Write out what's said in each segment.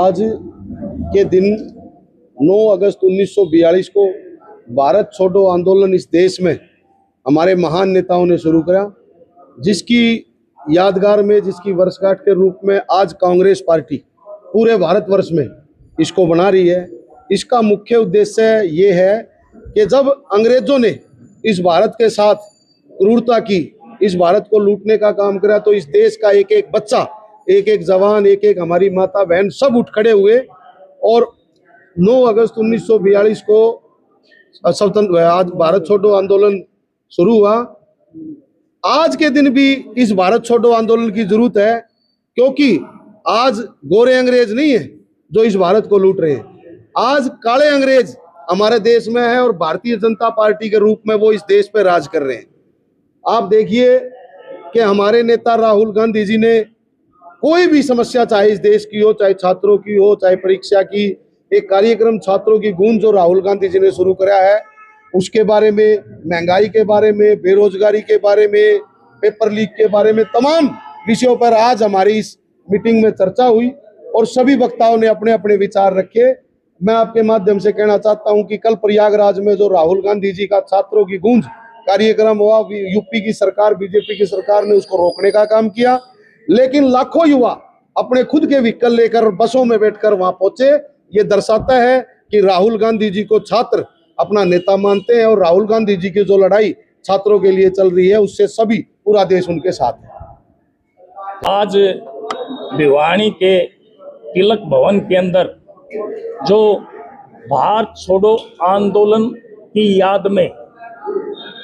आज के दिन 9 अगस्त 1942 को भारत छोड़ो आंदोलन इस देश में हमारे महान नेताओं ने शुरू किया, जिसकी यादगार में, जिसकी वर्षगांठ के रूप में आज कांग्रेस पार्टी पूरे भारतवर्ष में इसको बना रही है। इसका मुख्य उद्देश्य ये है कि जब अंग्रेजों ने इस भारत के साथ क्रूरता की, इस भारत को लूटने का काम करा, तो इस देश का एक एक बच्चा, एक एक जवान, एक एक हमारी माता बहन सब उठ खड़े हुए और 9 अगस्त 1942 को आज भारत छोड़ो आंदोलन शुरू हुआ। आज के दिन भी इस भारत छोड़ो आंदोलन की जरूरत है, क्योंकि आज गोरे अंग्रेज नहीं है जो इस भारत को लूट रहे हैं। आज काले अंग्रेज हमारे देश में है और भारतीय जनता पार्टी के रूप में वो इस देश पे राज कर रहे हैं। आप देखिए कि हमारे नेता राहुल गांधी जी ने कोई भी समस्या, चाहे इस देश की हो, चाहे छात्रों की हो, चाहे परीक्षा की, एक कार्यक्रम छात्रों की गूंज जो राहुल गांधी जी ने शुरू कराया है, उसके बारे में, महंगाई के बारे में, बेरोजगारी के बारे में, पेपर लीक के बारे में, तमाम विषयों पर आज हमारी इस मीटिंग में चर्चा हुई और सभी वक्ताओं ने अपने अपने विचार रखे। मैं आपके माध्यम से कहना चाहता हूं कि कल प्रयागराज में जो राहुल गांधी जी का छात्रों की गूंज कार्यक्रम हुआ, यूपी की सरकार, बीजेपी की सरकार ने उसको रोकने का काम किया, लेकिन लाखों युवा अपने खुद के व्हीकल लेकर बसों में बैठकर वहां पहुंचे। ये दर्शाता है कि राहुल गांधी जी को छात्र अपना नेता मानते हैं और राहुल गांधी जी की जो लड़ाई छात्रों के लिए चल रही है, उससे सभी, पूरा देश उनके साथ है। आज भिवानी के तिलक भवन के अंदर जो भारत छोड़ो आंदोलन की याद में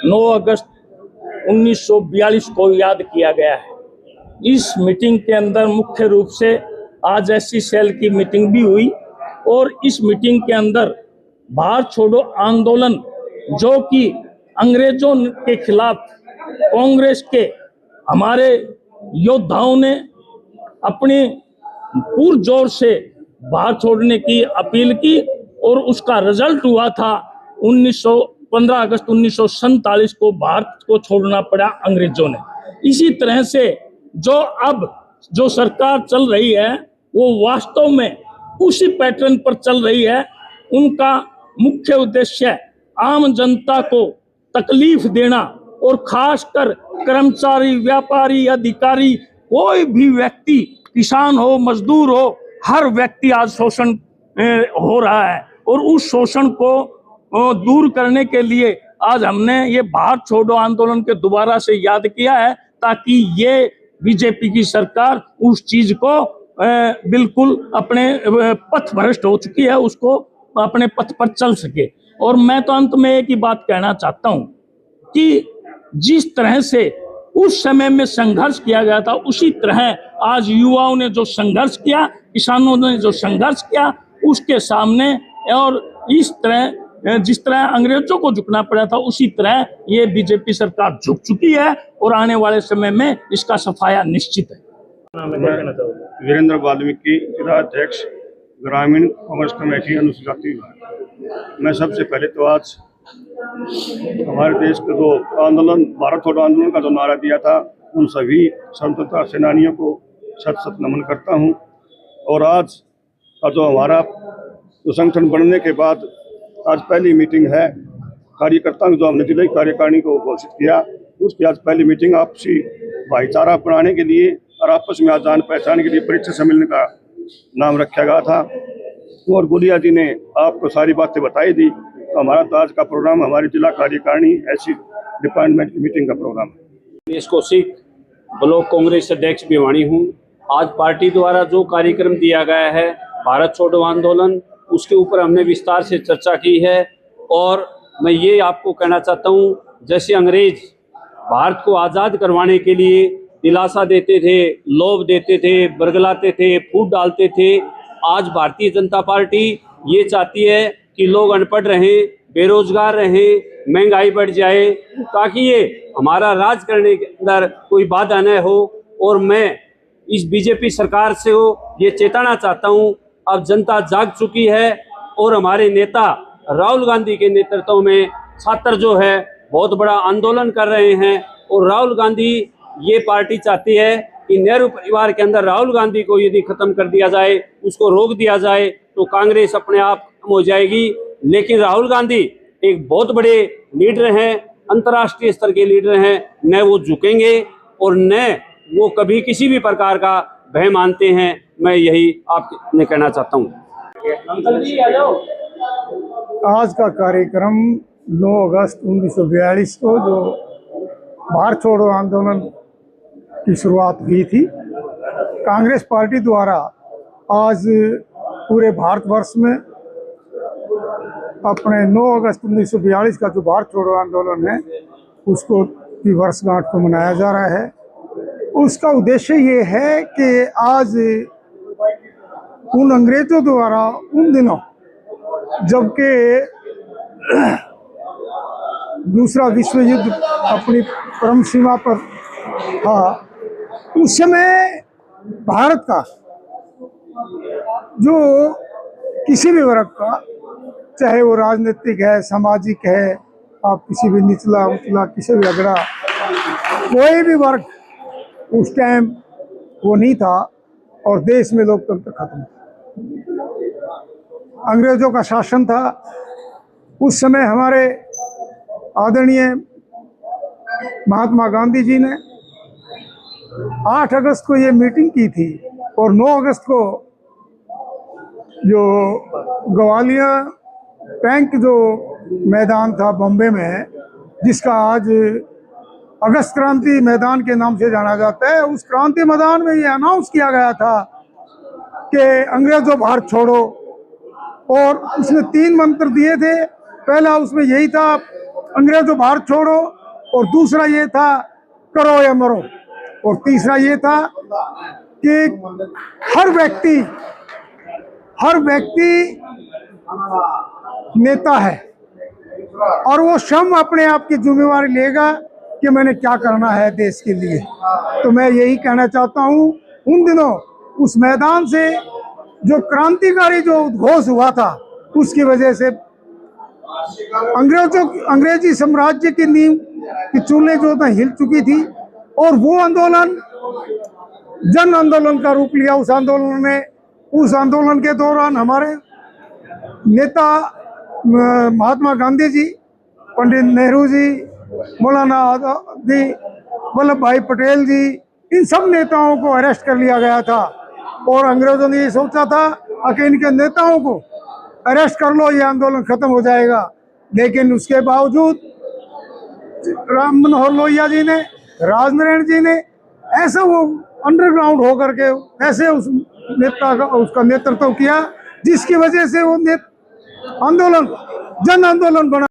9 अगस्त 1942 को याद किया गया है। इस मीटिंग के अंदर मुख्य रूप से आज एससी सेल की मीटिंग भी हुई और इस मीटिंग के अंदर भारत छोड़ो आंदोलन, जो कि अंग्रेजों के खिलाफ कांग्रेस के हमारे योद्धाओं ने अपनी पुरजोर से भारत छोड़ने की अपील की और उसका रिजल्ट हुआ था 15 अगस्त 1947 को भारत को छोड़ना पड़ा अंग्रेजों ने। इसी तरह से जो सरकार चल रही है वो वास्तव में उसी पैटर्न पर चल रही है। उनका मुख्य उद्देश्य आम जनता को तकलीफ देना और खासकर कर्मचारी, व्यापारी, अधिकारी, कोई भी व्यक्ति, किसान हो, मजदूर हो, हर व्यक्ति आज शोषण हो रहा है और उस शोषण को दूर करने के लिए आज हमने ये भारत छोड़ो आंदोलन के दोबारा से याद किया है, ताकि ये बीजेपी की सरकार उस चीज को बिल्कुल अपने पथ भ्रष्ट हो चुकी है, उसको अपने पथ पर चल सके। और मैं तो अंत में एक ही बात कहना चाहता हूं कि जिस तरह से उस समय में संघर्ष किया गया था, उसी तरह आज युवाओं ने जो संघर्ष किया, किसानों ने जो संघर्ष किया, उसके सामने और इस तरह जिस तरह अंग्रेजों को झुकना पड़ा था, उसी तरह ये बीजेपी सरकार झुक चुकी है और आने वाले समय में इसका सफाया निश्चित है। वीरेंद्र वाल्मीकि, जिलाध्यक्ष ग्रामीण कांग्रेस कमेटी अनुसूचित जाति विभाग। मैं सबसे पहले तो आज हमारे देश का जो आंदोलन, भारत छोड़ो आंदोलन का जो नारा दिया था, उन सभी स्वतंत्रता सेनानियों को शत शत नमन करता हूं। और आज का जो हमारा संगठन बनने के बाद आज पहली मीटिंग है, कार्यकर्ताओं जो हमने जिला कार्यकारिणी को घोषित किया, उसकी आज पहली मीटिंग आपसी भाईचारा बढ़ाने के लिए और आपस में जान पहचान के लिए परीक्षा सम्मेलन का नाम रखा गया था। और गुलिया जी ने आपको सारी बातें बताई दी। तो हमारा तो आज का प्रोग्राम हमारी जिला कार्यकारिणी ऐसी डिपार्टमेंट की मीटिंग का प्रोग्राम है। दिनेश कौशिक, ब्लॉक कांग्रेस अध्यक्ष भिवानी हूँ। आज पार्टी द्वारा जो कार्यक्रम दिया गया है भारत छोड़ो आंदोलन, उसके ऊपर हमने विस्तार से चर्चा की है। और मैं ये आपको कहना चाहता हूँ, जैसे अंग्रेज भारत को आज़ाद करवाने के लिए दिलासा देते थे, लोभ देते थे, बरगलाते थे, फूट डालते थे, आज भारतीय जनता पार्टी ये चाहती है कि लोग अनपढ़ रहें, बेरोजगार रहें, महंगाई बढ़ जाए, ताकि ये हमारा राज करने के अंदर कोई बाधा न हो। और मैं इस बीजेपी सरकार से ये चेताना चाहता हूँ, अब जनता जाग चुकी है और हमारे नेता राहुल गांधी के नेतृत्व में छात्र जो है बहुत बड़ा आंदोलन कर रहे हैं। और राहुल गांधी ये पार्टी चाहती है कि नेहरू परिवार के अंदर राहुल गांधी को यदि खत्म कर दिया जाए, उसको रोक दिया जाए, तो कांग्रेस अपने आप खत्म हो जाएगी। लेकिन राहुल गांधी एक बहुत बड़े लीडर हैं, अंतर्राष्ट्रीय स्तर के लीडर हैं, न वो झुकेंगे और न वो कभी किसी भी प्रकार का भय मानते हैं। मैं यही आपने कहना चाहता हूँ। आज का कार्यक्रम 9 अगस्त 1942 को जो भारत छोड़ो आंदोलन की शुरुआत हुई थी, कांग्रेस पार्टी द्वारा आज पूरे भारतवर्ष में अपने 9 अगस्त 1942 का जो भारत छोड़ो आंदोलन है उसको की वर्षगांठ को मनाया जा रहा है। उसका उद्देश्य ये है कि आज उन अंग्रेजों द्वारा उन दिनों जबकि दूसरा विश्व युद्ध अपनी परम सीमा पर था, उस समय भारत का जो किसी भी वर्ग का, चाहे वो राजनीतिक है, सामाजिक है, आप किसी भी निचला उचला किसी भी अगड़ा कोई भी वर्ग उस टाइम वो नहीं था और देश में लोकतंत्र खत्म था। अंग्रेजों का शासन था। उस समय हमारे आदरणीय महात्मा गांधी जी ने 8 अगस्त को ये मीटिंग की थी और 9 अगस्त को जो ग्वालियर टैंक जो मैदान था बॉम्बे में, जिसका आज अगस्त क्रांति मैदान के नाम से जाना जाता है, उस क्रांति मैदान में ये अनाउंस किया गया था कि अंग्रेजों भारत छोड़ो। और उसने 3 मंत्र दिए थे। पहला उसमें यही था, अंग्रेजों भारत छोड़ो, और दूसरा ये था करो या मरो, और तीसरा ये था कि हर व्यक्ति नेता है और वो स्वयं अपने आप की जिम्मेवारी लेगा कि मैंने क्या करना है देश के लिए। तो मैं यही कहना चाहता हूँ, उन दिनों उस मैदान से जो क्रांतिकारी जो उद्घोष हुआ था, उसकी वजह से अंग्रेजी साम्राज्य की नींव की चूल्हे जो था हिल चुकी थी और वो आंदोलन जन आंदोलन का रूप लिया। उस आंदोलन के दौरान हमारे नेता महात्मा गांधी जी, पंडित नेहरू जी, मौलाना आजादी, वल्लभ भाई पटेल जी, इन सब नेताओं को अरेस्ट कर लिया गया था और अंग्रेजों ने ये सोचा था कि इनके नेताओं को अरेस्ट कर लो, ये आंदोलन खत्म हो जाएगा। लेकिन उसके बावजूद राम मनोहर लोहिया जी ने, राजनारायण जी ने ऐसा वो अंडरग्राउंड होकर के ऐसे उस नेता का उसका नेतृत्व किया, जिसकी वजह से वो आंदोलन जन आंदोलन बना।